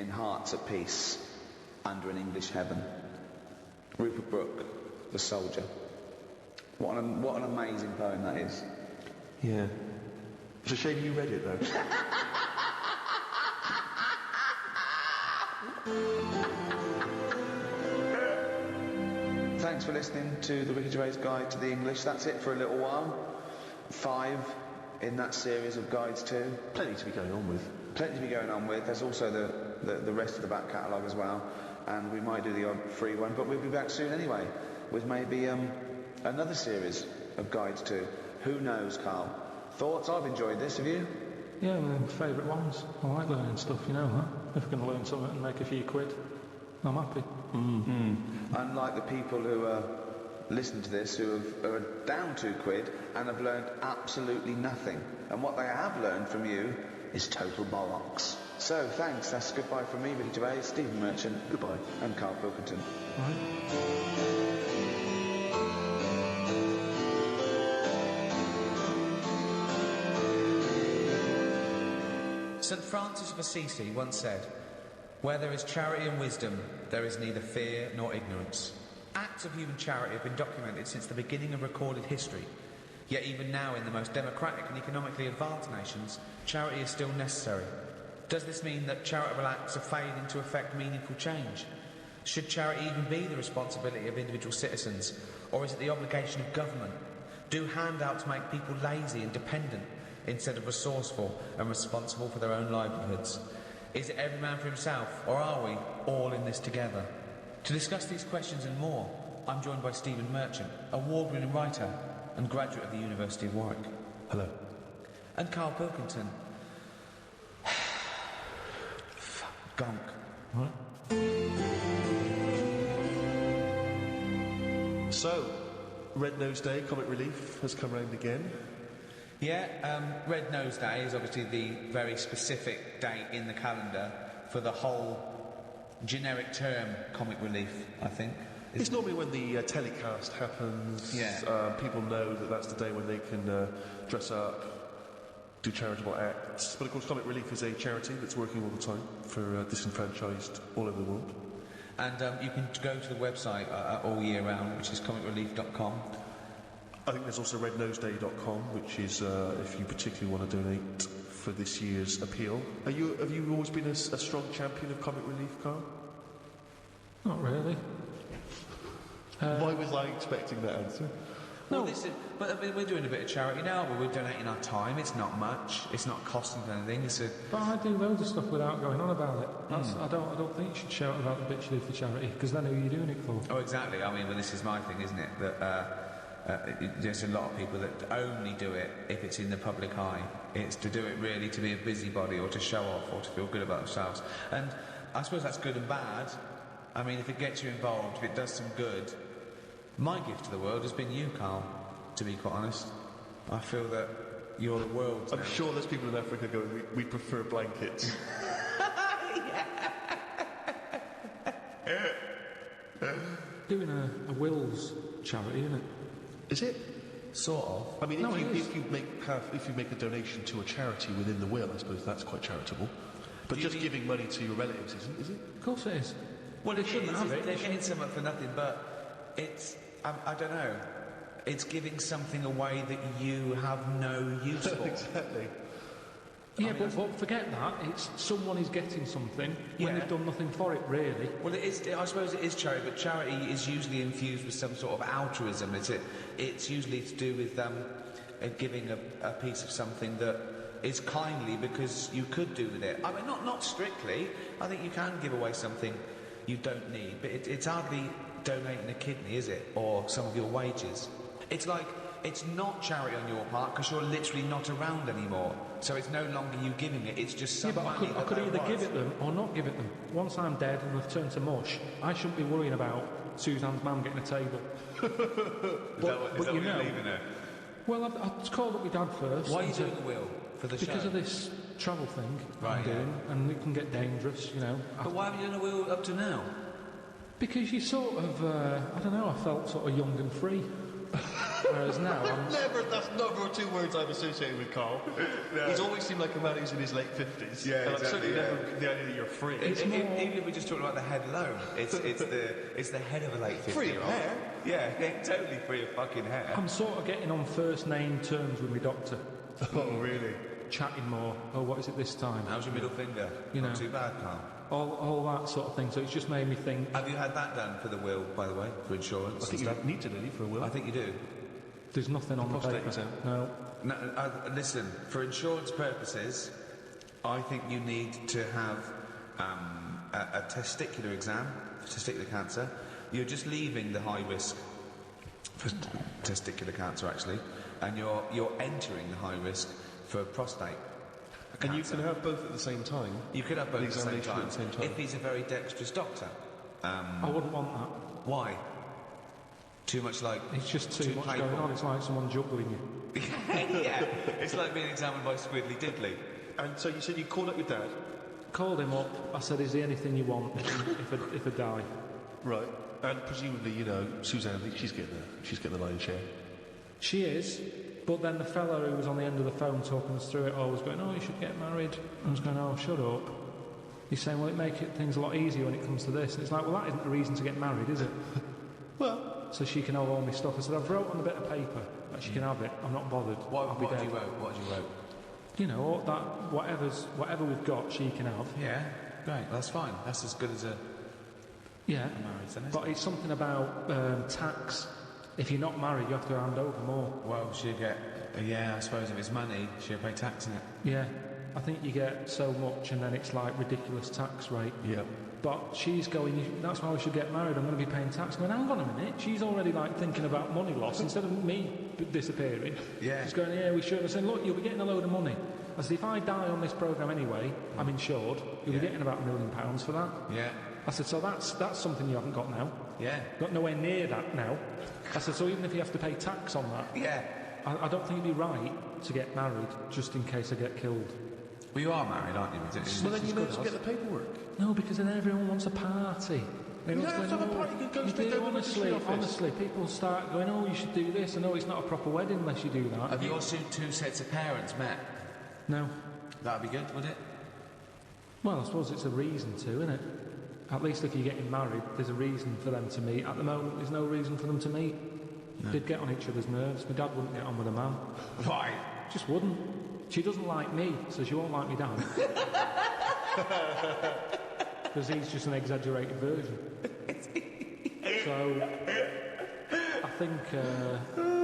in hearts at peace under an English heaven. Rupert Brooke, The Soldier. What an amazing poem that is. Yeah. It's a shame you read it, though. Thanks for listening to the Ricky Gervais Guide to the English. That's it for a little while. 5 in that series of guides too. Plenty to be going on with. Plenty to be going on with. There's also the rest of the back catalogue as well. And we might do the odd free one, but we'll be back soon anyway with maybe another series of guides too. Who knows, Carl? Thoughts? I've enjoyed this, have you? Yeah, my favourite ones. I like learning stuff, you know, huh? If I can learn something and make a few quid, I'm happy. Unlike the people who listen to this who are down £2 and have learned absolutely nothing. And what they have learned from you is total bollocks. So, thanks. That's goodbye from me, Ricky Gervais, Stephen Merchant. Goodbye. And Karl Pilkington. Right. St. Francis of Assisi once said, "Where there is charity and wisdom, there is neither fear nor ignorance." Acts of human charity have been documented since the beginning of recorded history. Yet even now, in the most democratic and economically advanced nations, charity is still necessary. Does this mean that charitable acts are failing to effect meaningful change? Should charity even be the responsibility of individual citizens, or is it the obligation of government? Do handouts make people lazy and dependent instead of resourceful and responsible for their own livelihoods? Is it every man for himself, or are we all in this together? To discuss these questions and more, I'm joined by Stephen Merchant, award-winning writer and graduate of the University of Warwick. Hello. And Karl Pilkington. Gonk. Right. So, Red Nose Day, Comic Relief, has come round again. Yeah, Red Nose Day is obviously the very specific date in the calendar for the whole generic term Comic Relief, I think. It's normally when the telecast happens. Yeah. People know that that's the day when they can dress up, do charitable acts. But of course, Comic Relief is a charity that's working all the time for disenfranchised all over the world. And you can go to the website all year round, which is comicrelief.com. I think there's also rednoseday.com, which is if you particularly want to donate for this year's appeal. Have you always been a strong champion of Comic Relief, Karl? Not really. Why was I expecting that answer? No, but I mean, we're doing a bit of charity now, but we're donating our time. It's not much. It's not costing anything. But I do loads of stuff without going on about it. I don't think you should shout about the bit you do for charity, because then who are you doing it for? Oh, exactly. I mean, well, this is my thing, isn't it? That there's a lot of people that only do it if it's in the public eye. It's to do it really to be a busybody or to show off or to feel good about themselves. And I suppose that's good and bad. I mean, if it gets you involved, if it does some good. My gift to the world has been you, Karl, to be quite honest. I feel that you're the world. I'm sure there's people in Africa going, we prefer blankets. Doing a wills charity, isn't it? Is it? Sort of. I mean, No, if you make a donation to a charity within the will, I suppose that's quite charitable. But Do you just mean- giving money to your relatives isn't, is it? Of course it is. Well, They shouldn't have it. They're getting something for nothing, but it's... I don't know. It's giving something away that you have no use for. Exactly. Yeah, but forget that. It's someone is getting something when Yeah. they've done nothing for it, really. Well, it is. I suppose it is charity, but charity is usually infused with some sort of altruism. It's usually to do with giving a piece of something that is kindly because you could do with it. I mean, not strictly. I think you can give away something you don't need, but it's hardly donating a kidney, is it, or some of your wages? It's like it's not charity on your part because you're literally not around anymore. So it's no longer you giving it. It's just some Yeah, but money I could that either was. give it them or not give it them. Once I'm dead and they've turned to mush, I shouldn't be worrying about Suzanne's mum getting a table. Is that what you you're know- leaving her? Well, I called up my dad first. Why are you and said- doing a will for the show? Because of this travel thing Right, I'm doing, and it can get dangerous, you know. But why have you done a will up to now? Because you sort of, I don't know, I felt sort of young and free. Whereas now, That's never 2 words I've associated with Carl. No. He's always seemed like a man who's in his late 50s. Yeah, and exactly, certainly never the idea that you're free. Even if we're just talking about the head alone, it's the head of a late 50-year-old. Free of hair? Yeah, totally free of fucking hair. I'm sort of getting on first name terms with my doctor. Oh, really? Chatting more. Oh, what is it this time? How's your middle finger? You Not know. too bad, Carl. All that sort of thing. So it's just made me think. Have you had that done for the will, by the way, for insurance? I think you need to, don't you, for a will? I think you do. There's nothing on the prostate paper. is out. No. No, listen, for insurance purposes, I think you need to have a testicular exam for testicular cancer. You're just leaving the high risk for testicular cancer, actually, and you're entering the high risk for prostate cancer. And you can have both at the same time? You could have both at the same examination time, at the same time. if he's a very dexterous doctor. I wouldn't want that. Why? Too much like... It's just too much playful. going on. It's like someone juggling you. Yeah, it's like being examined by Squiddly Diddly. And so you said you called up your dad? Called him up. I said, "Is there anything you want if I die?" Right. And presumably, you know, Suzanne, she's getting the lion's share. She is. But then the fella who was on the end of the phone talking us through it all was going, "Oh, you should get married." I was going, "Oh, shut up." He's saying, "Well, it make things a lot easier when it comes to this." And it's like, well, that isn't the reason to get married, is it? Well... So she can have all my stuff. I said, "I've wrote on a bit of paper that she can have it. I'm not bothered. I'll be What dead." you wrote? What you wrote? You know, all that whatever we've got, she can have. Yeah, great. That's fine. That's as good as a Yeah. married son, isn't But it's something about tax. If you're not married, you have to hand over more. Well, she'll get... yeah, I suppose if it's money, she'll pay tax in it. Yeah. I think you get so much and then it's like ridiculous tax rate. Yeah. But she's going, "That's why we should get married, I'm going to be paying tax." I'm going, hang on a minute, she's already like thinking about money loss instead of me disappearing. Yeah. She's going, "Yeah, we should." I said, "Look, you'll be getting a load of money." I said, "If I die on this programme anyway, I'm insured, you'll be getting about £1 million for that." Yeah. I said, "So that's something you haven't got now. Yeah. Got nowhere near that now." I said, "So even if you have to pay tax on that, Yeah. I don't think it'd be right to get married just in case I get killed." Well, you are married, aren't you? Well, then you know to get the paperwork. No, because then everyone wants a party. You don't have to have a party, you can go straight down to the registry office. Honestly, people start going, "Oh, you should do this." I know it's not a proper wedding unless you do that. Have your two sets of parents met? No. That'd be good, wouldn't it? Well, I suppose it's a reason to, isn't it? At least if you're getting married, there's a reason for them to meet. At the moment, there's no reason for them to meet. They'd get on each other's nerves. My dad wouldn't get on with a man. Why? Just wouldn't. She doesn't like me, so she won't like me dad. Because he's just an exaggerated version. So, I think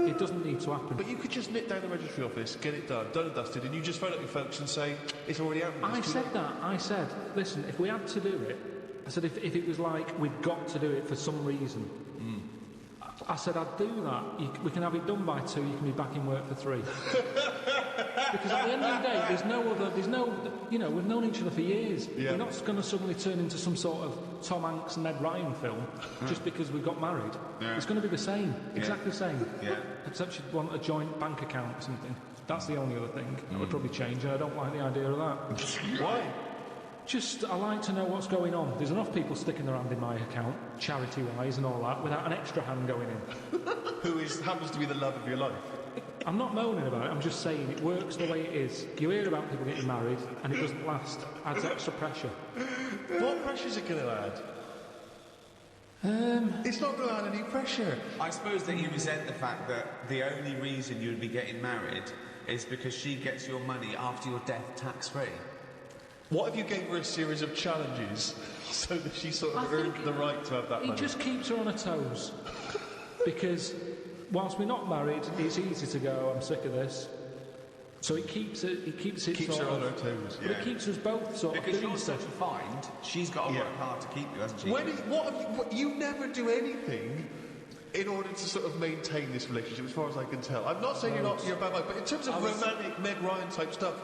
it doesn't need to happen. But you could just nip down the registry office, get it done and dusted, and you just phone up your folks and say, "It's already happened." I said that. I said, "Listen, if we had to do it," I said, if it was like we've got to do it for some reason, I said, "I'd do that. We can have it done by 2, you can be back in work for 3. Because at the end of the day, there's no, you know, we've known each other for years. Yeah. We're not going to suddenly turn into some sort of Tom Hanks and Ned Ryan film just because we got married. Yeah. It's going to be the same, exactly the same. Yeah. Except she'd want a joint bank account or something. That's the only other thing that would probably change, and I don't like the idea of that. Why? Just, I like to know what's going on. There's enough people sticking their hand in my account, charity-wise and all that, without an extra hand going in. Who happens to be the love of your life? I'm not moaning about it, I'm just saying it works the way it is. You hear about people getting married, and it doesn't last. Adds extra pressure. What pressure is it going to add? It's not going to add any pressure. I suppose that you resent the fact that the only reason you'd be getting married is because she gets your money after your death tax-free. What if you gave her a series of challenges so that she sort of earned the right to have that money? It just keeps her on her toes. Because whilst we're not married, it's easy to go, "I'm sick of this." So it keeps it Keeps sort her on of, her toes. But it keeps us both sort Because of doing you're such a stuff. find, she's got to work hard to keep you, hasn't she? You never do anything in order to sort of maintain this relationship, as far as I can tell. I'm not saying you're a bad wife, but in terms of romantic Meg Ryan type stuff,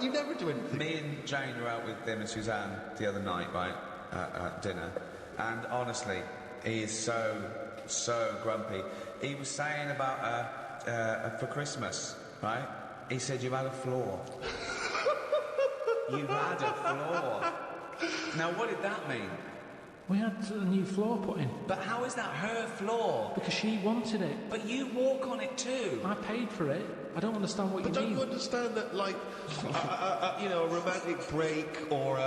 you never do anything. Me and Jane were out with them and Suzanne the other night, right, at dinner, and honestly, he is so grumpy. He was saying about for Christmas, right? He said, "You've had a flaw." You've had a flaw. Now, what did that mean? We had a new floor put in But how is that her floor? because she wanted it. But you walk on it too. I paid for it. I don't understand what But you don't mean. you understand that, like, a romantic break or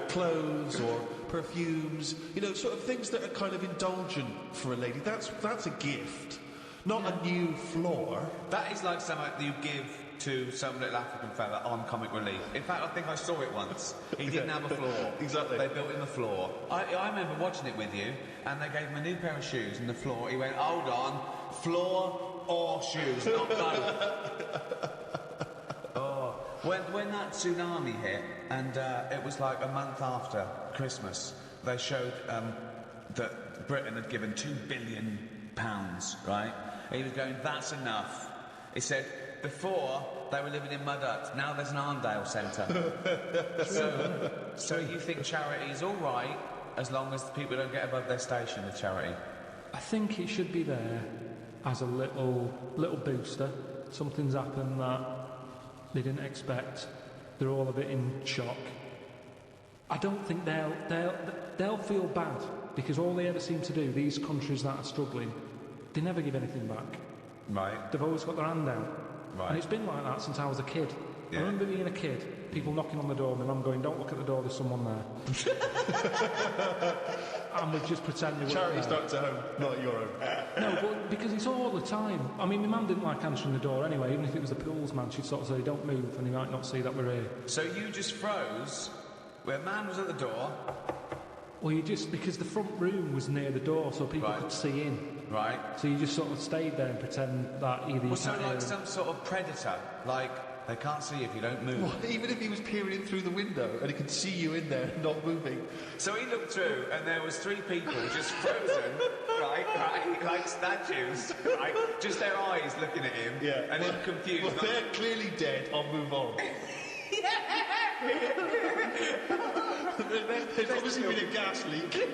clothes or perfumes, sort of things that are kind of indulgent for a lady, that's a gift, not a new floor. That is like something that you give to some little African fella on Comic Relief. In fact, I think I saw it once. He didn't have a floor. Exactly. They built him a floor. I remember watching it with you, and they gave him a new pair of shoes and the floor. He went, hold on, floor or shoes, not both. Oh, when that tsunami hit, and it was like a month after Christmas, they showed that Britain had given £2 billion, right? And he was going, that's enough. He said, before, they were living in mud huts. Now there's an Arndale Centre. So you think charity is all right as long as people don't get above their station with charity? I think it should be there as a little booster. Something's happened that they didn't expect. They're all a bit in shock. I don't think they'll feel bad because all they ever seem to do, these countries that are struggling, they never give anything back. Right. They've always got their hand out. Right. And it's been like that since I was a kid. Yeah. I remember being a kid, people knocking on the door, and my mum going, don't look at the door, there's someone there. And we just pretend we weren't Charity there. starts at home, not at your own. No, but because it's all the time. I mean, my mum didn't like answering the door anyway, even if it was the pools man, she'd sort of say, don't move, and he might not see that we're here. So you just froze where a man was at the door. Well, because the front room was near the door, so people Right. could see in. Right. So you just sort of stayed there and pretend that either you Well, so can't hear like them. some sort of predator, like they can't see if you don't move. Well, even if he was peering in through the window and he could see you in there not moving. So he looked through, and there was 3 people just frozen, right, like statues, right, just their eyes looking at him, and him confused. Well, they're clearly dead, I'll move on. There's obviously been a gas leak.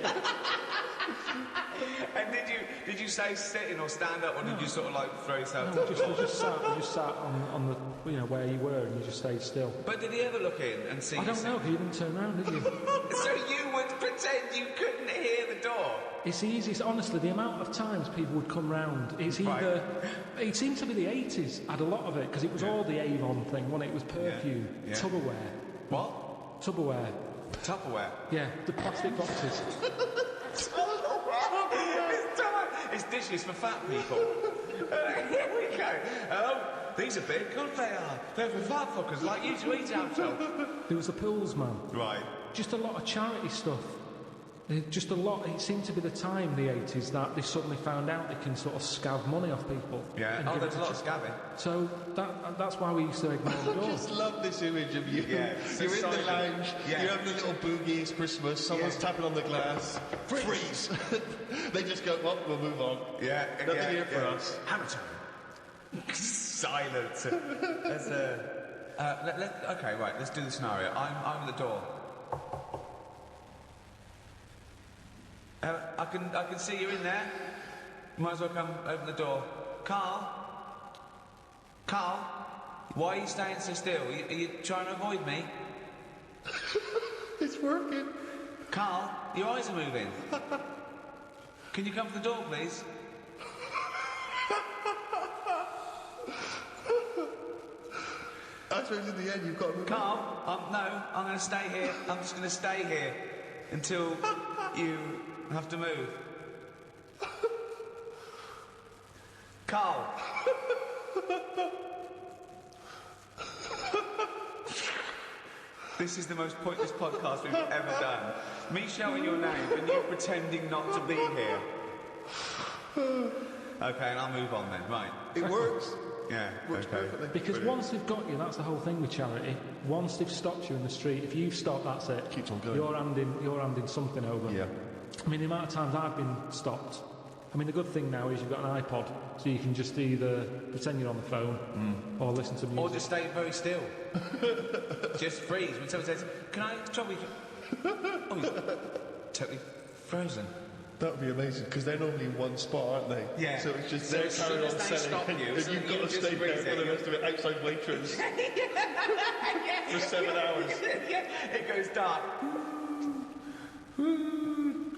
And did you say sitting or stand up, or did you sort of like throw yourself? No, we just sat on the, where you were, and you just stayed still. But did he ever look in and see? I don't know, because you didn't turn around, did you? So you would pretend you couldn't hear the door? It's easy. Honestly, the amount of times people would come round, it's either... It seemed to be the 80s had a lot of it, because it was all the Avon thing, wasn't it? It was perfume, Yeah. Tupperware. What? Tupperware. Tupperware. Yeah, the plastic boxes. It's dishes for fat people. Here we go. Oh, these are big. God, they are. They're for fat fuckers like you to eat out of. There was the pools man. Right. Just a lot of charity stuff. Just a lot. It seemed to be the time, the 80s, that they suddenly found out they can sort of scav money off people. Yeah. and Oh, give there's it a to lot of scabbing. So that's why we used to ignore the I door. just love this image of you. Yeah, You're in the silent. lounge, Yeah. you're having a little boogie, it's Christmas, someone's tapping on the glass. Freeze! They just go, well, we'll move on. Yeah. Nothing here for us. Hammer time. Silence. There's a... okay, right, let's do the scenario. I'm at the door. I can see you in there. You might as well come open the door. Carl? Carl? Why are you staying so still? Are you trying to avoid me? It's working. Carl, your eyes are moving. Can you come to the door, please? I suppose in the end you've got to move on. Carl, no, I'm going to stay here. I'm just going to stay here until you have to move. Carl. This is the most pointless podcast we've ever done. Me shouting your name and you pretending not to be here. Okay, and I'll move on then. Right. It works. Yeah, Works okay. perfectly. Because once they've got you, that's the whole thing with charity. Once they've stopped you in the street, if you've stopped, that's it. Keeps on going. You're handing something over. Yeah. I mean, the amount of times I've been stopped. I mean, the good thing now is you've got an iPod, so you can just either pretend you're on the phone or listen to music. Or just stay very still. Just freeze. When someone says, can I trouble you? Oh, he's totally frozen. That would be amazing, because they're normally in one spot, aren't they? Yeah. So it's just So they're as soon carrying as on they selling, stop you, and so you've you got to just stay there freeze for it. the rest of it, outside waitress, for 7 hours. Yeah, it goes dark.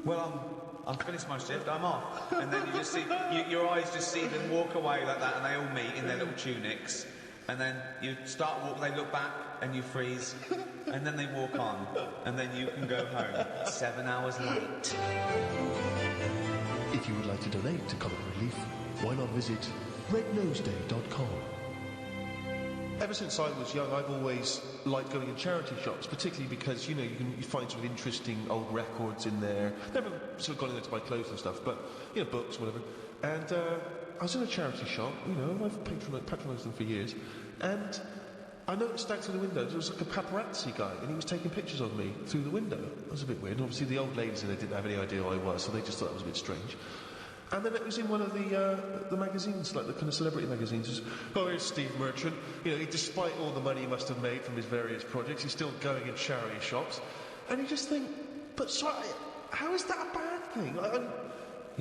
well, I'm finished my shift, I'm off. And then you just see, your eyes just see them walk away like that, and they all meet in their little tunics. And then you start walking, they look back, and you freeze. And then they walk on, and then you can go home 7 hours late. If you would like to donate to Comic Relief, why not visit rednoseday.com. Ever since I was young, I've always liked going in charity shops, particularly because, you know, you find sort of interesting old records in there. Never sort of gone in there to buy clothes and stuff, but, you know, books, whatever. And I was in a charity shop, you know, I've patronised them for years, and I noticed out through the window there was like a paparazzi guy, and he was taking pictures of me through the window. That was a bit weird. And obviously the old ladies in there didn't have any idea who I was, so they just thought that was a bit strange. And then it was in one of the magazines, like the kind of celebrity magazines. It was, oh, here's Steve Merchant. You know, despite all the money he must have made from his various projects, he's still going in charity shops. And you just think, but sorry, how is that a bad thing?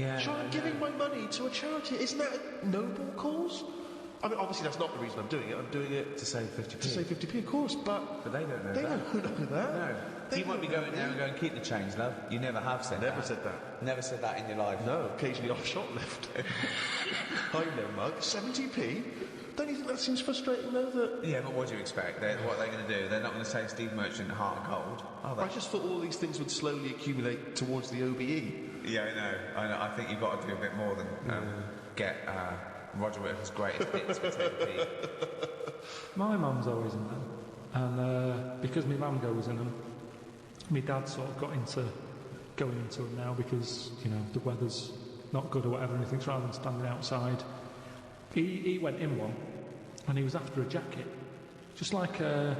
I'm giving my money to a charity. Isn't that a noble cause? I mean, obviously that's not the reason I'm doing it. I'm doing it To save 50p. to save 50p, of course, but But they don't know they that. don't know that. No. They You might be don't know going there and going, keep the change, love. You never have said that. Never said that. Never said that in your life. No, occasionally I've shoplifted. I know, mug. 70p? Don't you think that seems frustrating, though, that... Yeah, but what do you expect? What are they going to do? They're not going to say Steve Merchant Heart of Gold, are they? I just thought all these things would slowly accumulate towards the OBE. Yeah, I know. I think you've got to do a bit more than get Roger Whittaker's greatest hits for 10p. My mum's always in them, and because my mum goes in them, my dad sort of got into going into them now because, you know, the weather's not good or whatever, and he thinks rather than standing outside. He went in one, and he was after a jacket, just like a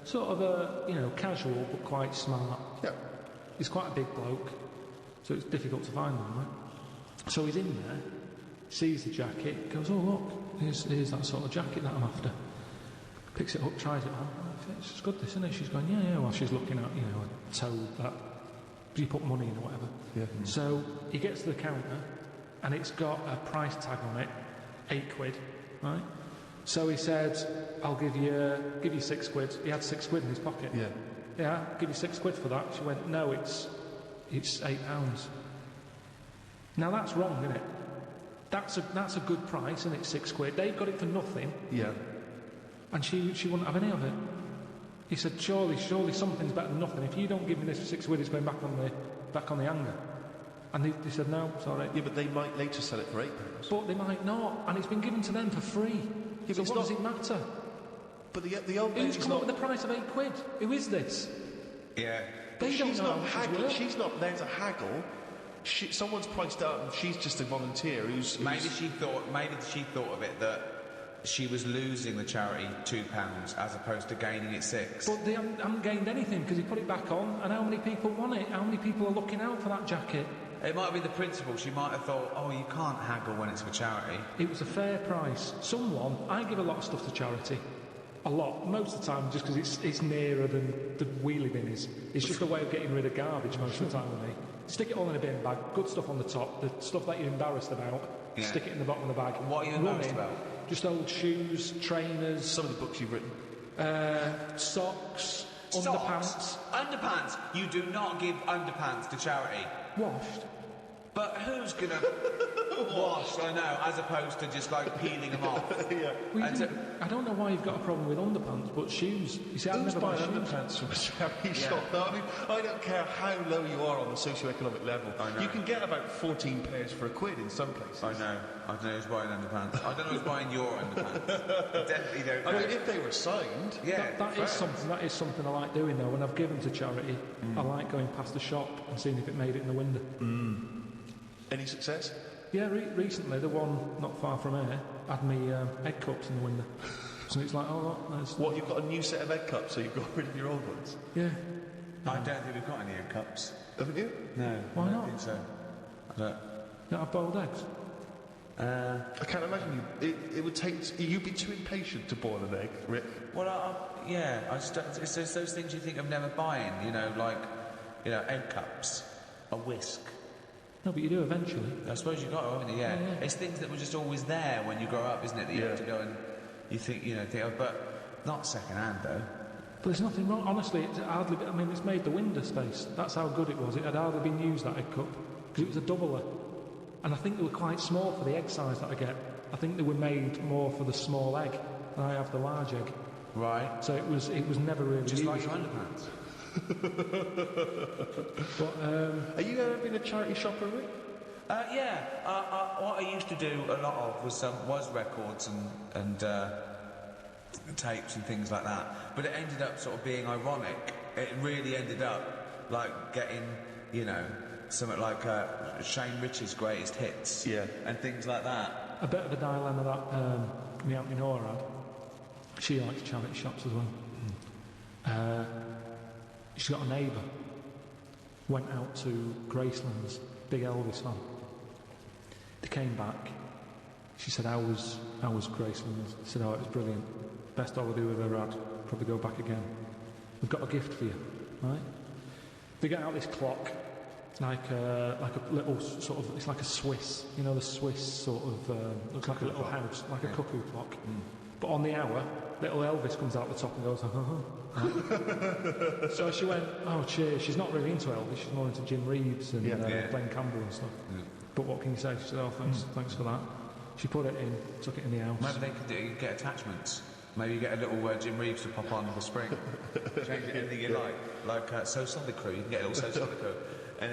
sort of a, you know, casual but quite smart. Yeah. He's quite a big bloke, so it's difficult to find them, right? So he's in there, sees the jacket, goes, oh look, here's that sort of jacket that I'm after. Picks it up, tries it on. It's good, this, isn't it? She's going, yeah, while she's looking at, you know, a toad that you put money in or whatever. Yeah. So he gets to the counter, and it's got a price tag on it, £8, right? So he said, I'll give you £6. He had £6 in his pocket. Yeah. Yeah, I'll give you £6 for that. She went, no, it's £8. Now that's wrong, isn't it? That's a good price, and it's £6. They've got it for nothing. Yeah. And she wouldn't have any of it. He said, surely something's better than nothing. If you don't give me this for £6, it's going back on the hanger. And they said, no, sorry. Yeah, but they might later sell it for £8. But they might not, and it's been given to them for free. Yeah, so but what does it matter? But the old Who's lady's come not... up with the price of £8? Who is this? Yeah. They don't she's know not how much it's haggling. worth. She's not there to haggle. Someone's priced out, and she's just a volunteer who's... Maybe she thought of it that she was losing the charity £2 as opposed to gaining it £6. But they haven't gained anything because he put it back on, and how many people want it? How many people are looking out for that jacket? It might have been the principle. She might have thought, oh, you can't haggle when it's for charity. It was a fair price. I give a lot of stuff to charity. A lot. Most of the time, just because it's nearer than the wheelie bin is. It's just a way of getting rid of garbage most of the time with me. Stick it all in a bin bag, good stuff on the top, the stuff that you're embarrassed about, stick it in the bottom of the bag. What are you embarrassed about? Just old shoes, trainers. Some of the books you've written. Socks, underpants. Underpants. You do not give underpants to charity. Washed. But who's gonna wash? I know, as opposed to just like peeling them off. Yeah. I don't know why you've got a problem with underpants, but shoes. You see, I've Who's never bought buying shoes. underpants from a charity shop? No, I mean, I don't care how low you are on the socio-economic level. I know. You can get about 14 pairs for £1 in some places. I know who's buying underpants. I don't know who's buying your underpants. I definitely don't know. I mean, if they were signed... Yeah, That is something I like doing though. When I've given to charity, I like going past the shop and seeing if it made it in the window. Any success? Yeah, recently the one not far from here had me egg cups in the window. So it's like, oh look, there's... What, you've got a new set of egg cups, so you've got rid of your old ones? Yeah. I don't think we've got any egg cups. Haven't you? No. Why I don't not? think so. I don't. You don't have boiled eggs? I can't imagine you... It would take... You'd be too impatient to boil an egg, Rick. Well, I just don't, it's just those things you think of never buying, egg cups, a whisk. No, but you do eventually. I suppose you got to, haven't you? Yeah. It's things that were just always there when you grow up, isn't it? That you have to go and you think, but not second hand though. But there's nothing wrong. Honestly, it's hardly. I mean, it's made the window space. That's how good it was. It had hardly been used, that egg cup, because it was a doubler. And I think they were quite small for the egg size that I get. I think they were made more for the small egg, and I have the large egg. Right. So it was never really Just used. like your underpants. But, Are you ever been a charity shopper, Rick? Yeah. What I used to do a lot of was records and tapes and things like that. But it ended up sort of being ironic. It really ended up like getting, you know, something like Shane Rich's greatest hits. Yeah. And things like that. a bit of a dilemma that my Auntie Nora had. She likes charity shops as well. She's got a neighbour. Went out to Graceland's, big Elvis fan. They came back. She said, how was Graceland's? I said, oh, it was brilliant. Best holiday we've ever had. Probably go back again. We've got a gift for you, right? They get out this clock, like a little sort of, it's like a Swiss, you know, the Swiss sort of, looks like a little house, like a cuckoo clock. But on the hour, little Elvis comes out the top and goes, right? So she went, oh, cheers. She's not really into Elvis, she's more into Jim Reeves and Glenn Campbell and stuff. But what can you say? She said, oh, thanks for that. She put it in, took it in the house. Maybe they could get attachments. Maybe you get a little Jim Reeves to pop on the spring. Change it anything you like So Solid Crew. You can get a little So Solid Crew, and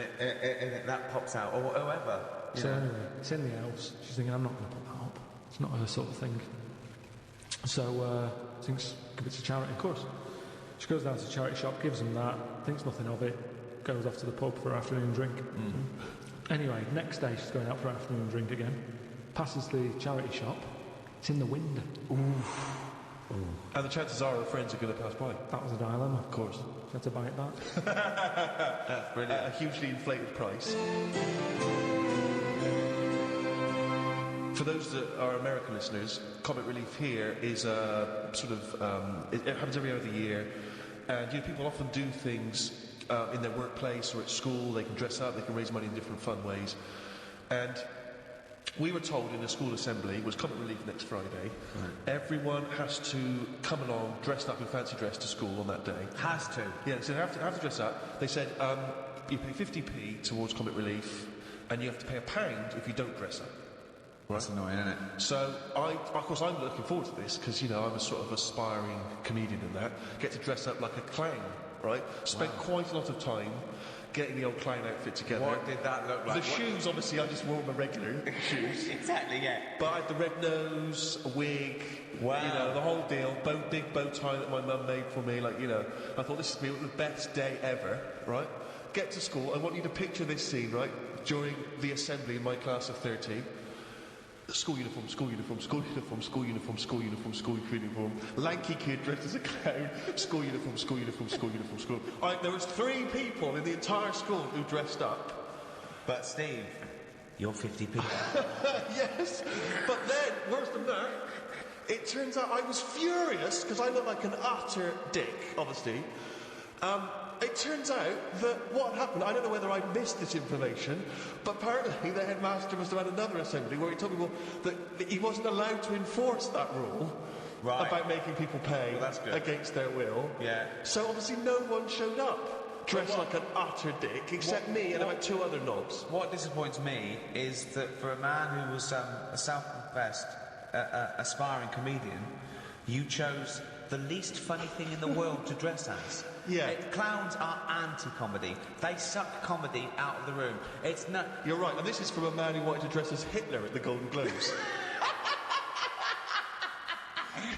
that pops out, or whoever. So anyway, it's in the house. She's thinking, I'm not going to put that up. It's not her sort of thing. So thinks, give it to charity, of course. She goes down to the charity shop, gives them that, thinks nothing of it, goes off to the pub for her afternoon drink. Anyway, next day she's going out for her afternoon drink again. Passes the charity shop. It's in the window. And the chances are her friends are going to pass by. That was a dilemma, of course. She had to buy it back. That's brilliant. At a hugely inflated price. For those that are American listeners, Comic Relief here is a sort of, it happens every other year, and people often do things in their workplace or at school. They can dress up, they can raise money in different fun ways. And we were told in a school assembly, it was Comic Relief next Friday, everyone has to come along dressed up in fancy dress to school on that day. Has to. Yeah, so they have to dress up. They said you pay 50p towards Comic Relief, and you have to pay £1 if you don't dress up. That's annoying, isn't it? So, of course, I'm looking forward to this, because, I'm a sort of aspiring comedian in that. Get to dress up like a clown, right? Spent quite a lot of time getting the old clown outfit together. What did that look like? The shoes, obviously, I just wore my regular shoes. Exactly, yeah. But I had the red nose, a wig, Wow. the whole deal, big bow tie that my mum made for me, I thought this would be the best day ever, right? Get to school, I want you to picture this scene, right? During the assembly in my class of 30. School uniform, school uniform, school uniform, school uniform, school uniform, school uniform. Lanky kid dressed as a clown. School uniform, school uniform, school uniform, school. There was 3 people in the entire school who dressed up. But Steve, you're 50p. Yes, but then, worse than that, it turns out I was furious because I look like an utter dick, obviously. It turns out that what happened, I don't know whether I missed this information, but apparently the headmaster must have had another assembly where he told people that he wasn't allowed to enforce that rule about making people pay against their will. Yeah. So obviously no one showed up dressed like an utter dick except me and about 2 other knobs. What disappoints me is that for a man who was a self-professed aspiring comedian, you chose the least funny thing in the world to dress as. Yeah. Clowns are anti-comedy. They suck comedy out of the room. It's not... You're right, and this is from a man who wanted to dress as Hitler at the Golden Globes.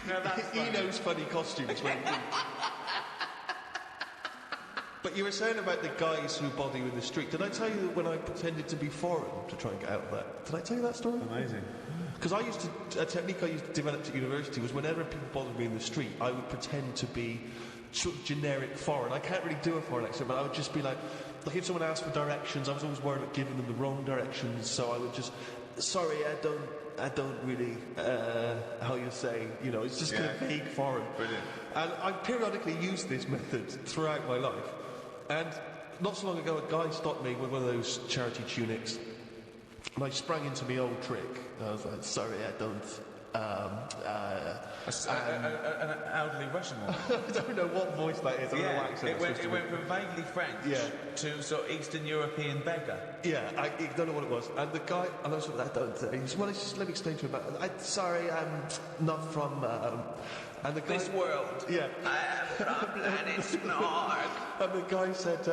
No, that's He knows funny costumes when he thinks. But you were saying about the guys who bother you in the street. Did I tell you that when I pretended to be foreign to try and get out of that? Did I tell you that story? amazing. Because a technique I used to develop at university was whenever people bothered me in the street, I would pretend to be sort of generic foreign. I can't really do a foreign accent, but I would just be like if someone asked for directions, I was always worried about giving them the wrong directions, so I would just, sorry, I don't really, how you say, it's just kind of vague foreign. Brilliant. And I periodically used this method throughout my life. And not so long ago, a guy stopped me with one of those charity tunics, and I sprang into my old trick. I was like, sorry, An elderly Russian woman. I don't know what voice that is. I don't know what accent it went from vaguely French to sort of Eastern European beggar. Yeah, I don't know what it was. And the guy, I know something that I don't think. He said, well, let me explain to him about sorry, I'm not from... and the guy, this world. Yeah. I am from planet Snork. And the guy said...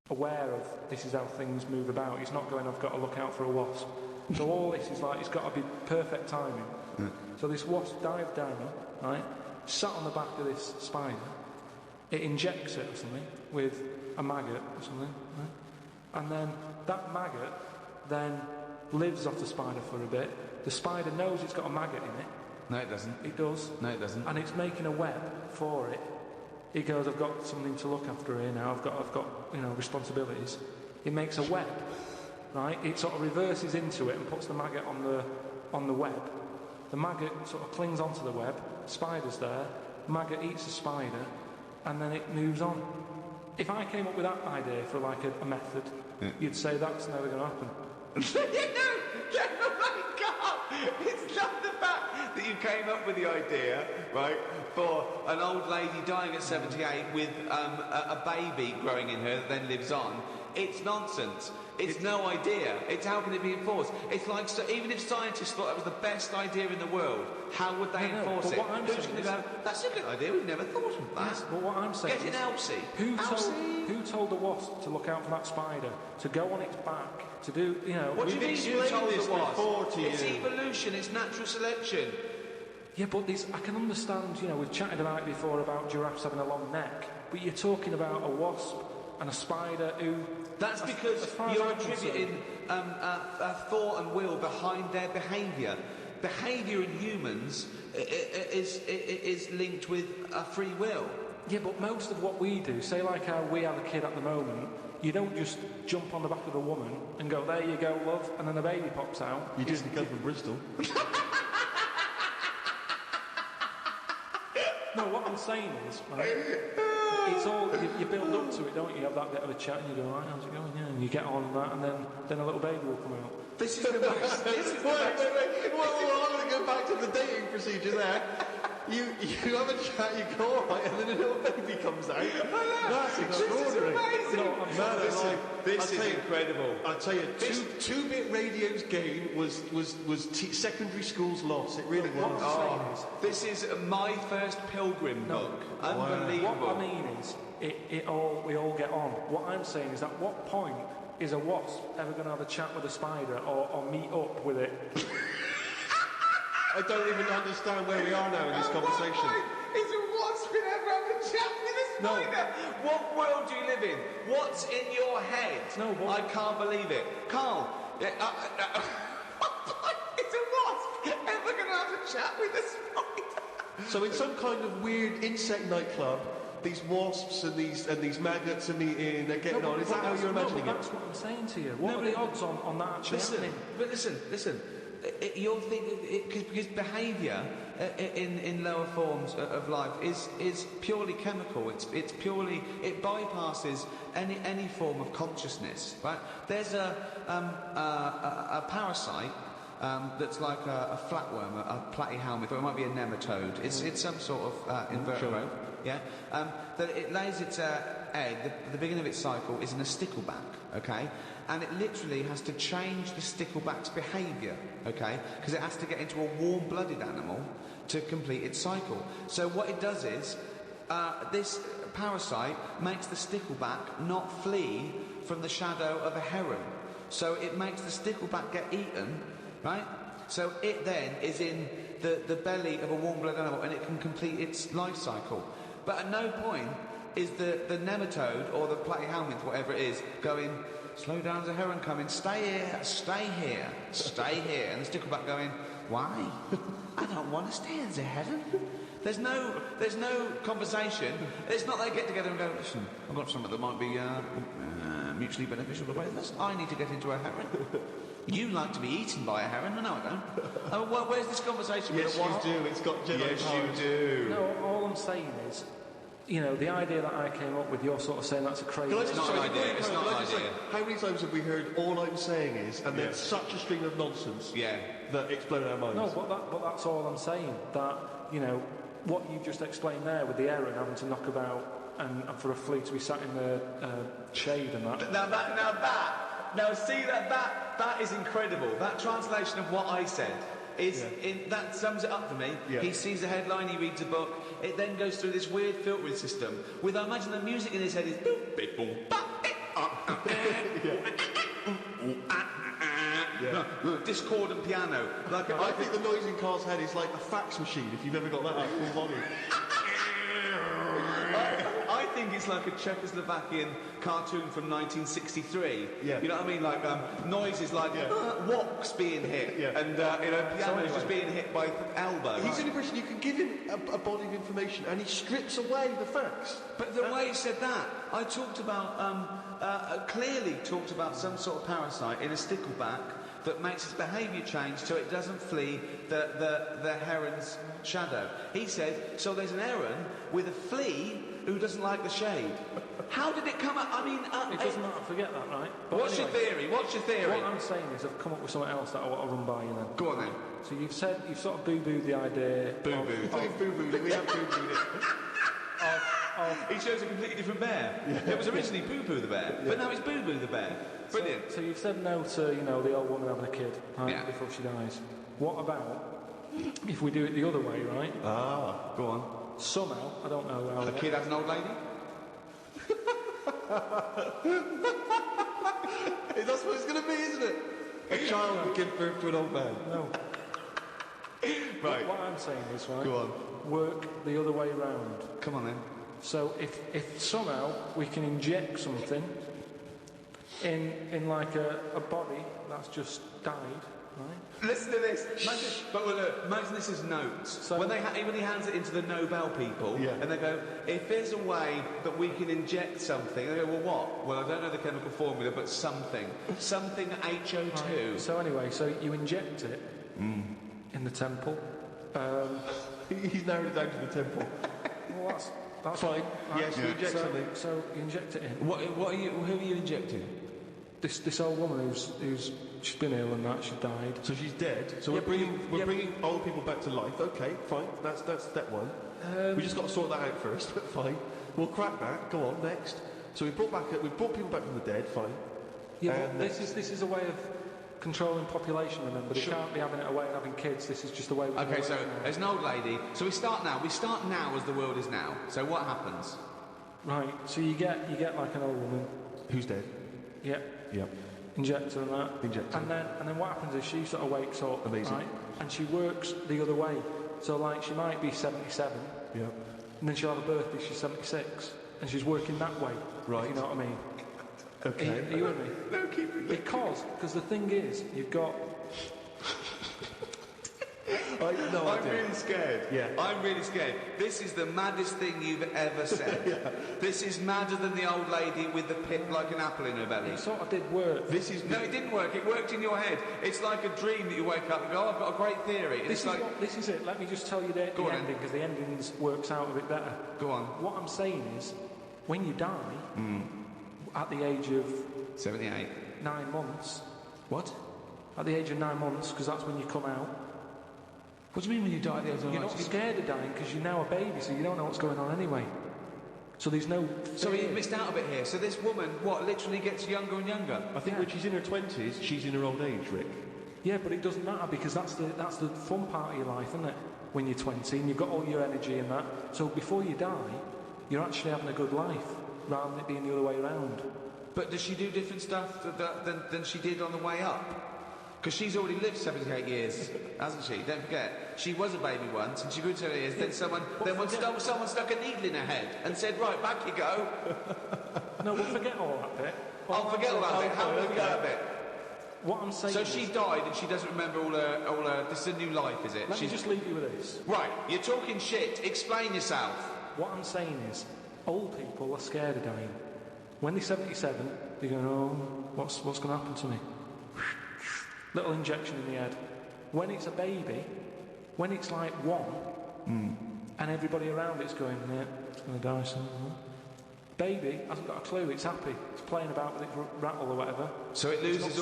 aware of this is how things move about. He's not going, I've got to look out for a wasp. So all this is like, it's got to be perfect timing. So this wasp dived down, right, sat on the back of this spider. It injects it or something with a maggot or something, right? And then that maggot then lives off the spider for a bit. The spider knows it's got a maggot in it. No, it doesn't. It does. No, it doesn't. And it's making a web for it. He goes, I've got something to look after here now. I've got responsibilities. It makes a web, right? It sort of reverses into it and puts the maggot on the web. The maggot sort of clings onto the web. Spider's there. Maggot eats the spider, and then it moves on. If I came up with that idea for like a method, you'd say that's never going to happen. No, my God! It's not the fact that you came up with the idea, right, for an old lady dying at 78 with a baby growing in her that then lives on. It's nonsense. It's no idea. It's how can it be enforced? It's like, so even if scientists thought that was the best idea in the world, how would they enforce it? What I'm Who's saying going to is, go, that's a good idea, we've never thought of that. Yes, but what I'm saying Get in is, Elsie. Who told the wasp to look out for that spider, to go on its back, to do, What do you mean you told this the wasp? before to It's you. evolution, it's natural selection. Yeah, but I can understand, we've chatted about it before about giraffes having a long neck, but you're talking about a wasp and a spider who... That's because you're attributing thought and will behind their behaviour. Behaviour in humans is linked with free will. Yeah, but most of what we do, say like how we have a kid at the moment, you don't just jump on the back of a woman and go, there you go, love, and then a baby pops out. You didn't come from Bristol. No, what I'm saying is, right, it's all, you build up to it, don't you? You have that bit of a chat and you go, right, how's it going? Yeah, and you get on and that, and then a little baby will come out. This is the most... Wait, I'm going to go back to the dating procedure there. You have a chat, you go all right, and then a little baby comes out. That's extraordinary. This is incredible. I'll tell you, two-bit radio's game was secondary school's loss. It really was. This is my first Pilgrim book. Unbelievable. What I mean is, we all get on. What I'm saying is, at what point is a wasp ever going to have a chat with a spider or meet up with it? I don't even understand where we are now in this conversation. Is a wasp going to ever have a chat with a spider? What world do you live in? What's in your head? No, I can't believe it. Carl, is a wasp ever going to have a chat with a spider? So in some kind of weird insect nightclub, these wasps and these maggots are meeting, they're getting on. Is that how you're imagining it? That's what I'm saying to you. What are the odds on that actually happening? But listen. You'll think because behaviour in lower forms of life is purely chemical. It's purely, it bypasses any form of consciousness. Right? There's a parasite that's like a flatworm, a platyhelminth, or it might be a nematode. It's some sort of invertebrate. Yeah, that it lays its egg. The beginning of its cycle is in a stickleback. Okay. And it literally has to change the stickleback's behaviour, okay? Because it has to get into a warm-blooded animal to complete its cycle. So what it does is, this parasite makes the stickleback not flee from the shadow of a heron. So it makes the stickleback get eaten, right? So it then is in the belly of a warm-blooded animal and it can complete its life cycle. But at no point is the nematode or the platyhelminth, whatever it is, going... Slow down, there's a heron coming. Stay here, stay here, stay here. And the stickleback going, why? I don't want to stay, there's a heron. There's no conversation. It's not they get together and go, listen, I've got something that might be mutually beneficial to both of us. I need to get into a heron. You like to be eaten by a heron? No, I don't. Where's this conversation? Yes, you do. It's got Jedi powers. Yes, you do. No, all I'm saying is, you know, the idea that I came up with, you're sort of saying that's a crazy... Can I just not say, an idea, it's not an idea. How many times have we heard all I'm saying is, and then such a stream of nonsense that exploded our minds? No, but that's all I'm saying. That, you know, what you just explained there with the Aaron having to knock about and for a flea to be sat in the shade and that. Now see that is incredible. That translation of what I said that sums it up for me. Yeah. He sees the headline, he reads a book. It then goes through this weird filtering system with, I imagine, the music in his head is discordant piano. I think the noise in Carl's head is like a fax machine. If you've ever got that at full volume. I think it's like a Czechoslovakian cartoon from 1963. Yeah. You know what I mean? Like noises like woks being hit, and pianos just being hit by elbow. He's an impression. You can give him a body of information, and he strips away the facts. But the way he said that, I talked about clearly talked about some sort of parasite in a stickleback that makes its behaviour change so it doesn't flee the heron's shadow. He said, so there's an heron with a flea who doesn't like the shade. How did it come up? I mean... it doesn't matter, forget that, right? But What's your theory? What's your theory? What I'm saying is I've come up with something else that I want to run by you then. Go on then. So you've sort of boo-booed the idea... Boo-booed. Boo-booed it. We have boo-booed it. He chose a completely different bear. It was originally Boo-Boo the bear, but now it's Boo-Boo the bear. Brilliant. So you've said no to, you know, the old woman having a kid, right, before she dies. What about if we do it the other way, right? Ah, go on. Somehow, I don't know how... The kid has an old lady? That's what it's going to be, isn't it? A child will give birth to an old man. No. Right. What I'm saying is, right... Go on. Work the other way round. Come on then. So if somehow we can inject something in like a body that's just died, right? Listen to this. Imagine this is notes. So when he hands it into the Nobel people, and they go, if there's a way that we can inject something, they go, well, what? Well, I don't know the chemical formula, but something HO2. Right. So anyway, so you inject it in the temple. He's narrowed it down to the temple. Well, that's fine. Right. Yes, you inject something. So you inject it in. Who are you injecting? This old woman who's she's been ill and that she died. So she's dead. So we're bringing old people back to life. Okay, fine. That's step one. We just got to sort that out first. Fine. We'll crack that. Go on next. So we brought people back from the dead. Fine. Yeah, but this is a way of controlling population, remember. They can't be having it away and having kids. This is just the way. Okay, so there's an old lady. So we start now. We start now as the world is now. So what happens? Right. So you get like an old woman who's dead. Yeah. Yeah. Injector and that. Injector. And then what happens is she sort of wakes up. Amazing. Right? And she works the other way. So like she might be 77. Yeah. And then she'll have a birthday. She's 76, and she's working that way. Right. If you know what I mean. Okay. Are you with me? No, keep it. Because the thing is, you've got... I'm really scared. Yeah. I'm really scared. This is the maddest thing you've ever said. Yeah. This is madder than the old lady with the pip like an apple in her belly. It sort of did work. No, it didn't work. It worked in your head. It's like a dream that you wake up and go, oh, I've got a great theory. And This is it. Let me just tell you the ending, because the ending works out a bit better. Go on. What I'm saying is, when you die, at the age of 78. 9 months... What? At the age of 9 months, because that's when you come out. What do you mean when you die at the age of 9 You're months? not scared of dying because you're now a baby, so you don't know what's going on anyway. So there's no... So you missed out a bit here. So this woman, literally gets younger and younger? I think when she's in her 20s, she's in her old age, Rick. Yeah, but it doesn't matter because that's the fun part of your life, isn't it? When you're 20 and you've got all your energy and that. So before you die, you're actually having a good life rather than it being the other way around. But does she do different stuff than she did on the way up? Because she's already lived 78 years, hasn't she? Don't forget. She was a baby once, and she grew to 78 years. Then someone stuck a needle in her head and said, right, back you go. No, we'll forget all that bit. I'll forget all that bit. How will we forget that bit? What I'm saying So she died and she doesn't remember all her... This is a new life, is it? Let me just leave you with this. Right, you're talking shit. Explain yourself. What I'm saying is, old people are scared of dying. When they're 77, they're going, oh, what's going to happen to me? Little injection in the head. When it's a baby, when it's like one, and everybody around it's going, yeah, going to die soon. Baby hasn't got a clue. It's happy. It's playing about with its rattle or whatever. So it loses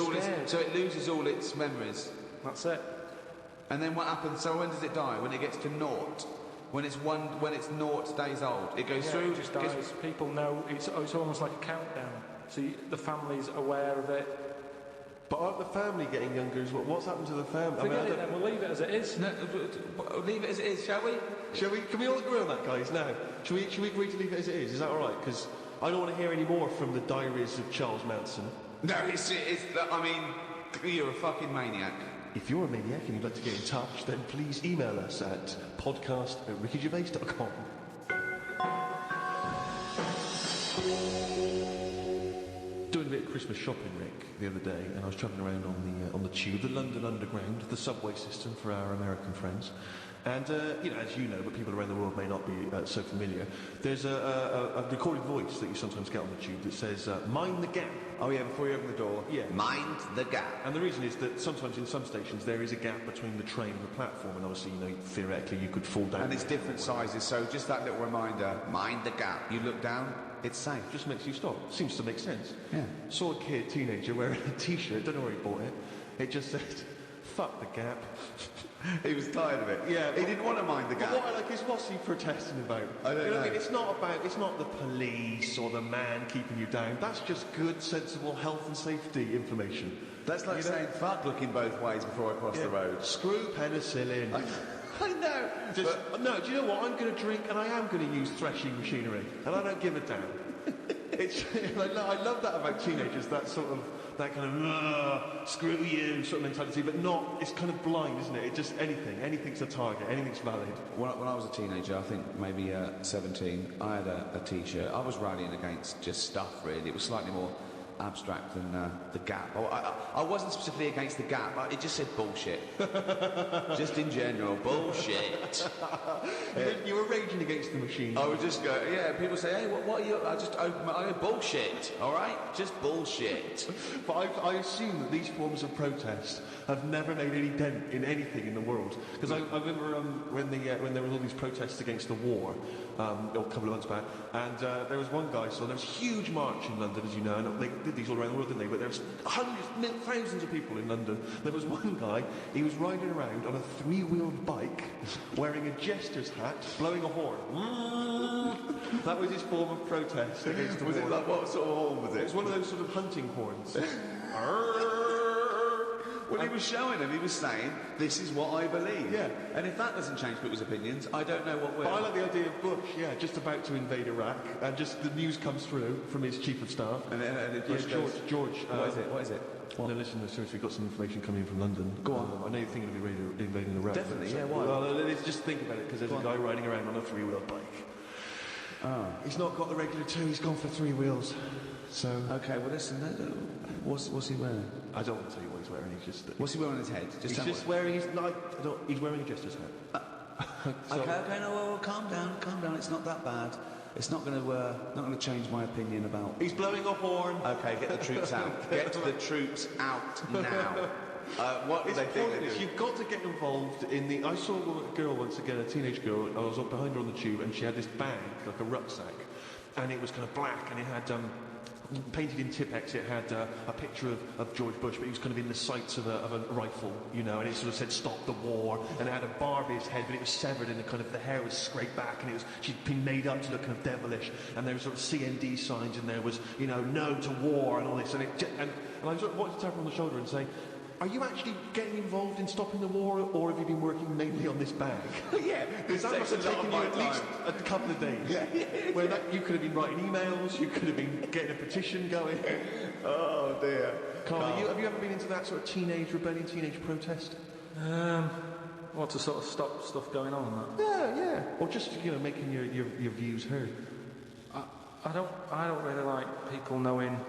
all its memories. That's it. And then what happens? So when does it die? When it gets to naught? When it's naught days old, it goes through. It just dies. People know. It's almost like a countdown. So the family's aware of it. But aren't the family getting younger as well? What's happened to the family? Forget it then. We'll leave it as it is. No, leave it as it is, shall we? Shall we? Can we all agree on that, guys? Now, shall we agree to leave it as it is? Is that all right? Because I don't want to hear any more from the diaries of Charles Manson. No, it's. I mean, you're a fucking maniac. If you're a maniac and you'd like to get in touch, then please email us at podcast@rickygervais.com. Doing a bit of Christmas shopping, Rick, the other day, and I was travelling around on the tube, the London Underground, the subway system for our American friends. And, as you know, but people around the world may not be so familiar, there's a recorded voice that you sometimes get on the tube that says, mind the gap. Oh, yeah, before you open the door. Yeah. Mind the gap. And the reason is that sometimes in some stations there is a gap between the train and the platform, and obviously, theoretically you could fall down. And it's different sizes, so just that little reminder, mind the gap. You look down, it's safe. Just makes you stop. Seems to make sense. Yeah. Saw a kid, teenager, wearing a t-shirt, don't know where he bought it. It just said, fuck the gap. He was tired of it. Yeah. He didn't want to mind the gap. But what I like is, what's he protesting about? I don't know. It's not the police or the man keeping you down. That's just good, sensible health and safety information. That's like saying fuck looking both ways before I cross the road. Screw penicillin. I know. No, do you know what? I'm going to drink and I am going to use threshing machinery. And I don't give a damn. I love that about teenagers, that kind of screw you sort of mentality, but not, it's kind of blind, isn't it? It just, anything's a target, anything's valid. When I was a teenager, I think maybe 17, I had a t-shirt. I was rallying against just stuff, really. It was slightly more abstract than the gap. I wasn't specifically against the gap. It just said bullshit. Just in general, bullshit. You were raging against the machine. I would just go, yeah, people say, hey, what are you? I just open my eye, bullshit, all right? Just bullshit. But I assume that these forms of protest have never made any dent in anything in the world. Because I remember when there were all these protests against the war, a couple of months back, and there was one guy, so there was a huge march in London, as you know, and they did these all around the world, didn't they? But there was hundreds, thousands of people in London. There was one guy, he was riding around on a three-wheeled bike, wearing a jester's hat, blowing a horn. That was his form of protest against the war. Was it like, what sort of horn was it? It was one of those sort of hunting horns. Well, he was showing him, he was saying, this is what I believe. Yeah. And if that doesn't change people's opinions, I don't know what will. But I like the idea of Bush, just about to invade Iraq, and just the news comes through from his chief of staff. And Bush goes, George. What is it? What? No, listen, as soon as we've got some information coming in from London. Go on. I know you're thinking of invading Iraq. Definitely, yeah, why? Well, let's just think about it, because there's a guy riding around on a three-wheeled bike. Oh. He's not got the regular two, he's gone for three wheels. So... Okay, well listen, what's he wearing? I don't want to tell you what he's wearing, he's just... What's he wearing on his head? He's wearing his, he's wearing a jester's hat. Okay, no, calm down, it's not that bad. It's not going to change my opinion about... He's blowing a horn. Okay, get the troops out. Get the troops out now. What do they think? You've got to get involved in the... I saw a girl once again, a teenage girl, I was up behind her on the tube, and she had this bag, like a rucksack, and it was kind of black, and it had... painted in Tipex, it had a picture of George Bush, but he was kind of in the sights of a rifle, and it sort of said "Stop the War," and it had a Barbie's head, but it was severed, and the hair was scraped back, and she'd been made up to look kind of devilish, and there were sort of CND signs, and there was "No to war" and all this, and I sort of wanted to tap her on the shoulder and say, are you actually getting involved in stopping the war, or have you been working mainly on this bag? Yeah, because that must have taken you at least a couple of days. Where you could have been writing emails, you could have been getting a petition going. Oh dear. Carl, have you ever been into that sort of teenage rebellion, teenage protest? What, to sort of stop stuff going on and that? Yeah. Or just making your views heard. I don't really like people knowing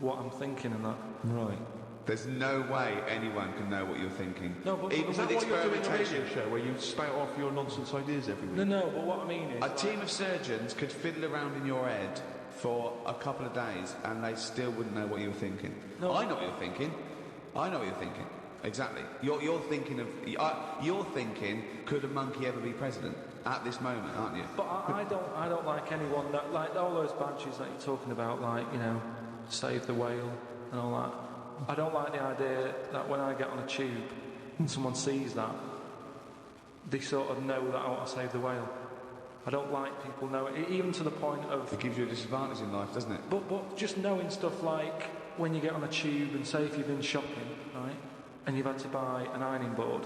what I'm thinking and that. Right. There's no way anyone can know what you're thinking. No, but is that why you're doing a radio show where you spout off your nonsense ideas every week? No, but what I mean is... A team of surgeons could fiddle around in your head for a couple of days and they still wouldn't know what you were thinking. No, I know what you're thinking. Exactly. You're thinking, could a monkey ever be president? at this moment, aren't you? But I don't like anyone that, like all those badges that you're talking about, like, you know, Save the Whale and all that. I don't like the idea that when I get on a tube and someone sees that, they sort of know that I want to save the whale. I don't like people knowing, even to the point of... It gives you a disadvantage in life, doesn't it? But just knowing stuff like when you get on a tube and say if you've been shopping, right, and you've had to buy an ironing board,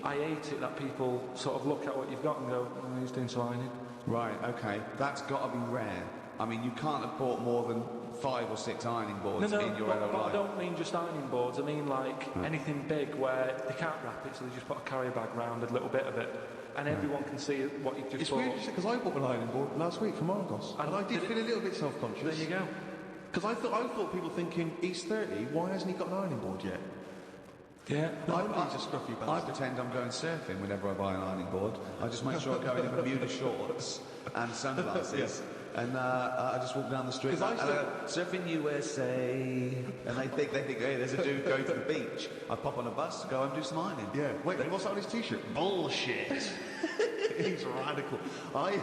I hate it that people sort of look at what you've got and go, oh, he's doing some ironing. Right, okay. That's got to be rare. I mean, you can't have bought more than 5 or 6 ironing boards in your adult but life. I don't mean just ironing boards. I mean like anything big where they can't wrap it, so they just put a carrier bag round a little bit of it, and everyone can see what you've just bought. It's weird because I bought an ironing board last week from Argos, and I did feel a little bit self-conscious. There you go. Because I thought people thinking, he's 30, why hasn't he got an ironing board yet? Yeah. He's a scruffy bastard. I pretend I'm going surfing whenever I buy an ironing board. I just make sure I go in Bermuda shorts and sunglasses. And I just walk down the street like, surfing USA, and they think, hey, there's a dude going to the beach. I pop on a bus, go and do some ironing. Yeah. Wait, what's that on his t-shirt? Bullshit. He's radical. I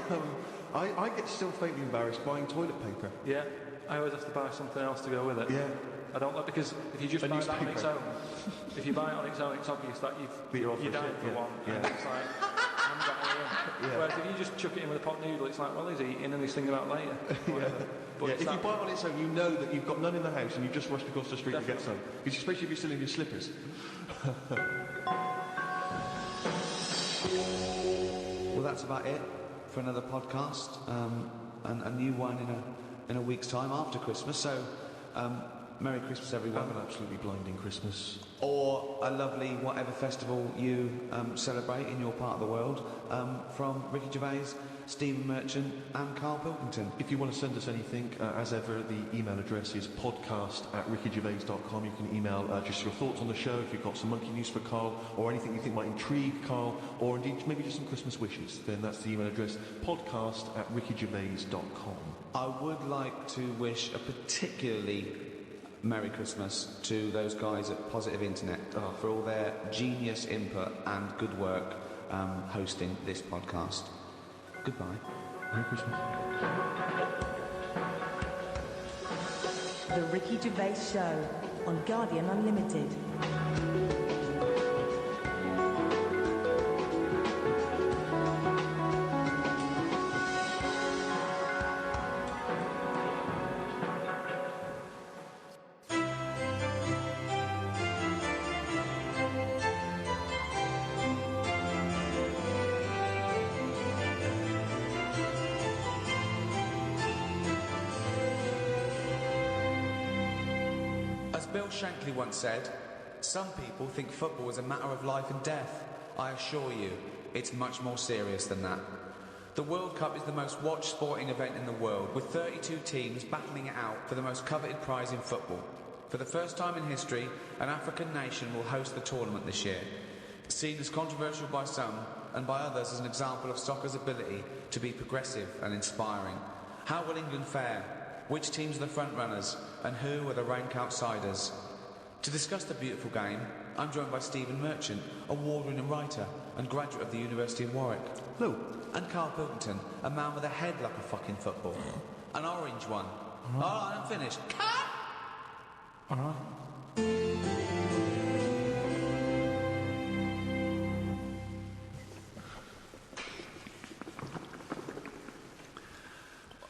get still faintly embarrassed buying toilet paper. Yeah. I always have to buy something else to go with it. Yeah. I don't like, because if you just buy that on its own, if you buy it on its own, it's obvious that you're down for one. Yeah. And it's like, I'm going in. Yeah. Whereas if you just chuck it in with a pot noodle, it's like, well, he's eating and he's thinking about later. But If you buy it on its own, you know that you've got none in the house and you just rushed across the street to get some. Especially if you're still in your slippers. Well, that's about it for another podcast, and a new one in a week's time after Christmas. So, Merry Christmas, everyone. Have an absolutely blinding Christmas. Or a lovely whatever festival you celebrate in your part of the world, from Ricky Gervais, Stephen Merchant and Karl Pilkington. If you want to send us anything, as ever, the email address is podcast@rickygervais.com. You can email just your thoughts on the show, if you've got some monkey news for Karl, or anything you think might intrigue Karl, or indeed maybe just some Christmas wishes. Then that's the email address, podcast@rickygervais.com. I would like to wish a particularly Merry Christmas to those guys at Positive Internet for all their genius input and good work hosting this podcast. Goodbye. Merry Christmas. The Ricky Gervais Show on Guardian Unlimited. Bill Shankly once said, "Some people think football is a matter of life and death. I assure you, it's much more serious than that." The World Cup is the most watched sporting event in the world, with 32 teams battling it out for the most coveted prize in football. For the first time in history, an African nation will host the tournament this year. Seen as controversial by some, and by others as an example of soccer's ability to be progressive and inspiring. How will England fare? Which teams are the front runners, and who are the rank outsiders? To discuss the beautiful game, I'm joined by Stephen Merchant, award-winning writer and graduate of the University of Warwick. Hello. And Karl Pilkington, a man with a head like a fucking football. An orange one. All right, I'm finished. Cut! All right.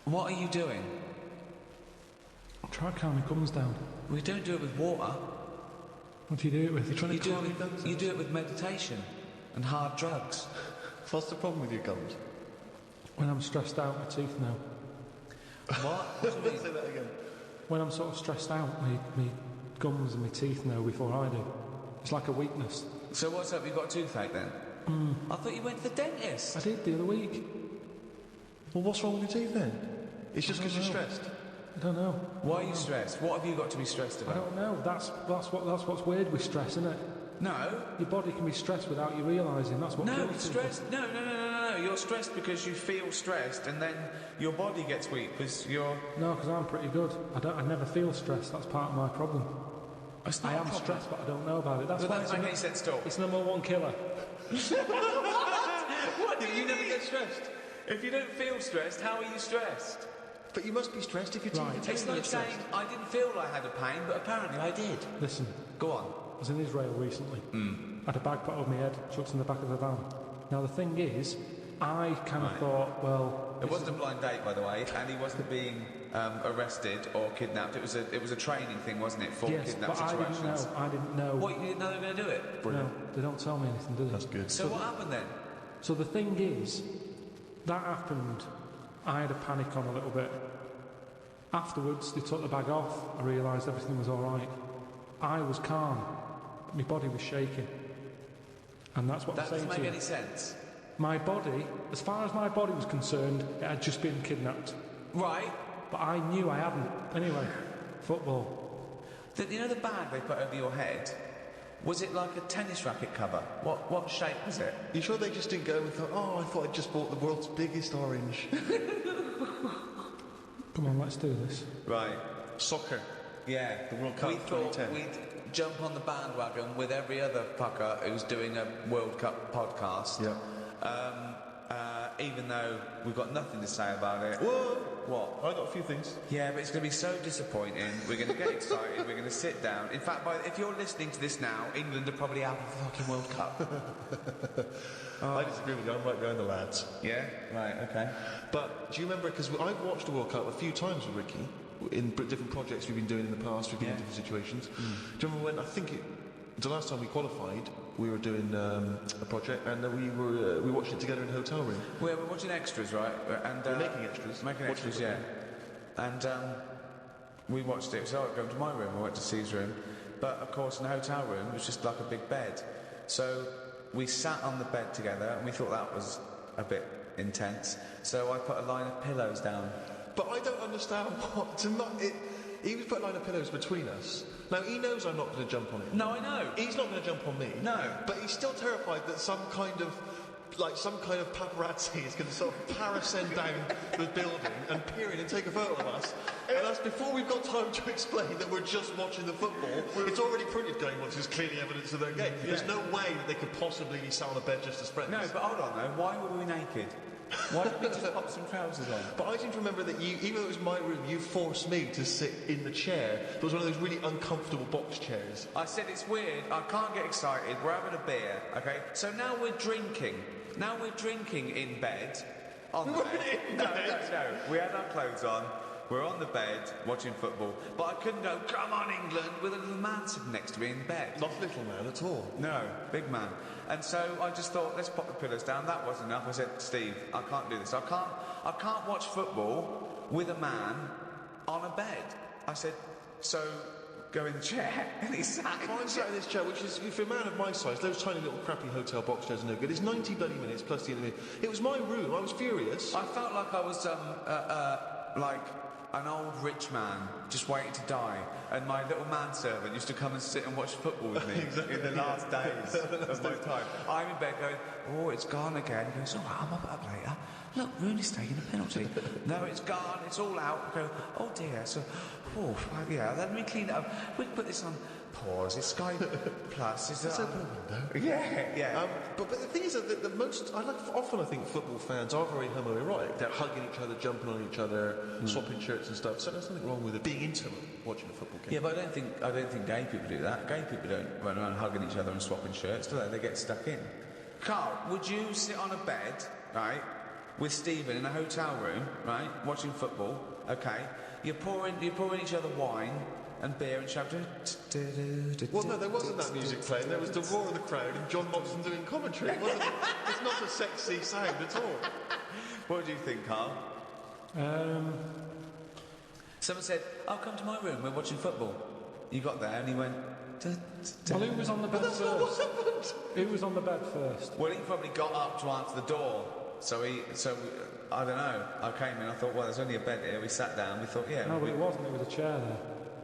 What are you doing? Try to calm your gums down. We don't do it with water. What do you do it with? You do it with meditation and hard drugs. What's the problem with your gums? When I'm stressed out, my teeth know. What? What do you mean? Say that again. When I'm sort of stressed out, my gums and my teeth know before I do. It's like a weakness. So what's up? You got a toothache then? I thought you went to the dentist. I did the other week. Well, what's wrong with your teeth then? It's just because you're stressed. I don't know. Why are you stressed? What have you got to be stressed I about? don't know. That's what's weird with stress, isn't it? No. Your body can be stressed without you realising. That's what. No, kills people. stress. No. You're stressed because you feel stressed, and then your body gets weak because you're. No, because I'm pretty good. I never feel stressed. That's part of my problem. It's not I a am problem. stressed, but I don't know about it. That's But why that doesn't make any sense at all. it's number one killer. What? You never get stressed. If you don't feel stressed, how are you stressed? But you must be stressed if you're Right. It's like saying I didn't feel I had a pain, but apparently I did. Listen, Go on. I was in Israel recently. I had a bag put over my head, chucked in the back of the van. Now the thing is, I kind of thought, well, It wasn't a blind date, by the way, and he wasn't being arrested or kidnapped. It was a training thing, wasn't it, for yes, kidnap but situations? I didn't know. What, you didn't know they were going to do it? No, they don't tell me anything, do they? That's good. So what happened then? So the thing is, that happened. I had a panic on a little bit. Afterwards, they took the bag off. I realised everything was all right. I was calm. My body was shaking. And that's what That I'm saying doesn't to make you. any sense. My body, as far as my body was concerned, it had just been kidnapped. Right. But I knew I hadn't. Anyway, football. You know the bag they put over your head? Was it like a tennis racket cover? What shape was it? You sure they just didn't go and thought, oh, I thought I just bought the world's biggest orange? Come on, let's do this. Right. Soccer. Yeah. The World Cup We thought 2010. we'd jump on the bandwagon with every other fucker who's doing a World Cup podcast. Yeah. Even though we've got nothing to say about it. Whoa! What? I got a few things. Yeah, but it's going to be so disappointing. We're going to get excited. We're going to sit down. In fact, if you're listening to this now, England are probably out of the fucking World Cup. I disagree with you. I'm right behind the lads. Yeah? Right, okay. But do you remember, because I've watched the World Cup a few times with Ricky, in different projects we've been doing in the past, we've been in different situations. Do you remember when, I think the last time we qualified, we were doing a project, and we watched it together in a hotel room. We're watching extras, right? And We're making extras. Making Watching extras, it. yeah. And we watched it. So I went to my room, I went to Steve's room. But of course, in the hotel room, it was just like a big bed. So we sat on the bed together, and we thought that was a bit intense. So I put a line of pillows down. But I don't understand what to not. He was put a line of pillows between us. Now he knows I'm not going to jump on him. No, I know. He's not going to jump on me. No. But he's still terrified that some kind of paparazzi is going to sort of parascend down the building and peer in and take a photo of us. And that's before we've got time to explain that we're just watching the football. It's already printed going, which is clearly evidence of their game. Yeah. There's no way that they could possibly be sat on a bed just as friends. No, but hold on though. Why were we naked? Why didn't we just pop some trousers on? But I seem to remember that you, even though it was my room, you forced me to sit in the chair. There was one of those really uncomfortable box chairs. I said it's weird. I can't get excited. We're having a beer, okay? So now we're drinking. Now we're drinking in bed. On the bed. No. We had our clothes on. We're on the bed watching football. But I couldn't go, come on, England, with a little man sitting next to me in bed. Not little man at all. No, big man. And so I just thought, let's pop the pillows down. That wasn't enough. I said, Steve, I can't do this. I can't watch football with a man on a bed. I said, so go in the chair. And he sat in I'm sat in this chair, which is, for a man of my size, those tiny little crappy hotel box chairs are no good. It's 90 bloody minutes plus the interview. It was my room. I was furious. I felt like I was like an old rich man just waiting to die, and my little manservant used to come and sit and watch football with me in the last days of my time. I'm in bed going, oh, it's gone again. He goes, all right, I'll pop it up later. Look, Rooney's taking a penalty. No, it's gone, it's all out. I go, oh dear, so, oh, yeah, let me clean it up. We can put this on pause. It's Sky Plus. Let's open a window. Yeah. But the thing is that the most, often I think football fans are very homoerotic. They're hugging each other, jumping on each other, swapping shirts and stuff. So there's nothing wrong with it being intimate watching a football game. Yeah, but I don't think gay people do that. Gay people don't run around hugging each other and swapping shirts, do they? They get stuck in. Carl, would you sit on a bed, right, with Stephen in a hotel room, right, watching football? Okay, you're pouring each other wine and beer and shouting. Well, no, there wasn't that music playing. There was the roar of the crowd and John Motson doing commentary. It's not a sexy sound at all. What do you think, Carl? Someone said, "Oh, come to my room. We're watching football." You got there and he went. Well, who was on the bed That's not what first? happened. Who was on the bed first? Well, he probably got up to answer the door. So I don't know. I came in. I thought, well, there's only a bed here. We sat down. We thought, yeah. No, but it wasn't. It was a chair there.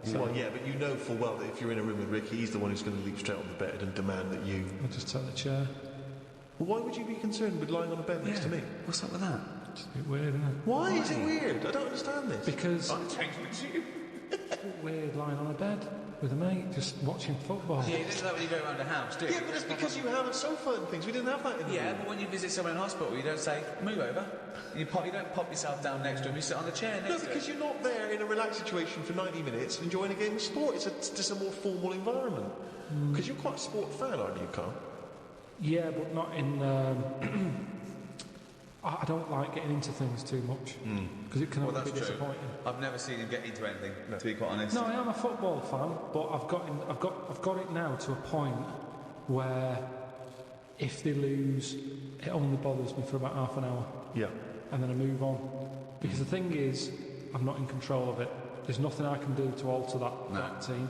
So Well, yeah, but you know full well that if you're in a room with Ricky, he's the one who's going to leap straight on the bed and demand that you... I just took the chair. Well, why would you be concerned with lying on a bed next to me? What's up with that? It's a bit weird, isn't it? Why is it weird? I don't understand this. Because Changed with you. Weird lying on a bed with a mate, just watching football. Yeah, you don't do that when you go around the house, do you? Yeah, but it's because you have a sofa and things. We didn't have that in the Yeah, room. but when you visit someone in hospital, you don't say, move over. You don't pop yourself down next to him, you sit on the chair No, next to because him. you're not there in a relaxed situation for 90 minutes enjoying a game of sport. It's just a more formal environment. Because you're quite a sport fan, aren't you, Carl? Yeah, but not in... I don't like getting into things too much because it can Well, only that's be true. disappointing. I've never seen him get into anything, to be quite honest. No, I am a football fan, but I've got it now to a point where if they lose, it only bothers me for about half an hour, Yeah. and then I move on. Because the thing is, I'm not in control of it. There's nothing I can do to alter that team.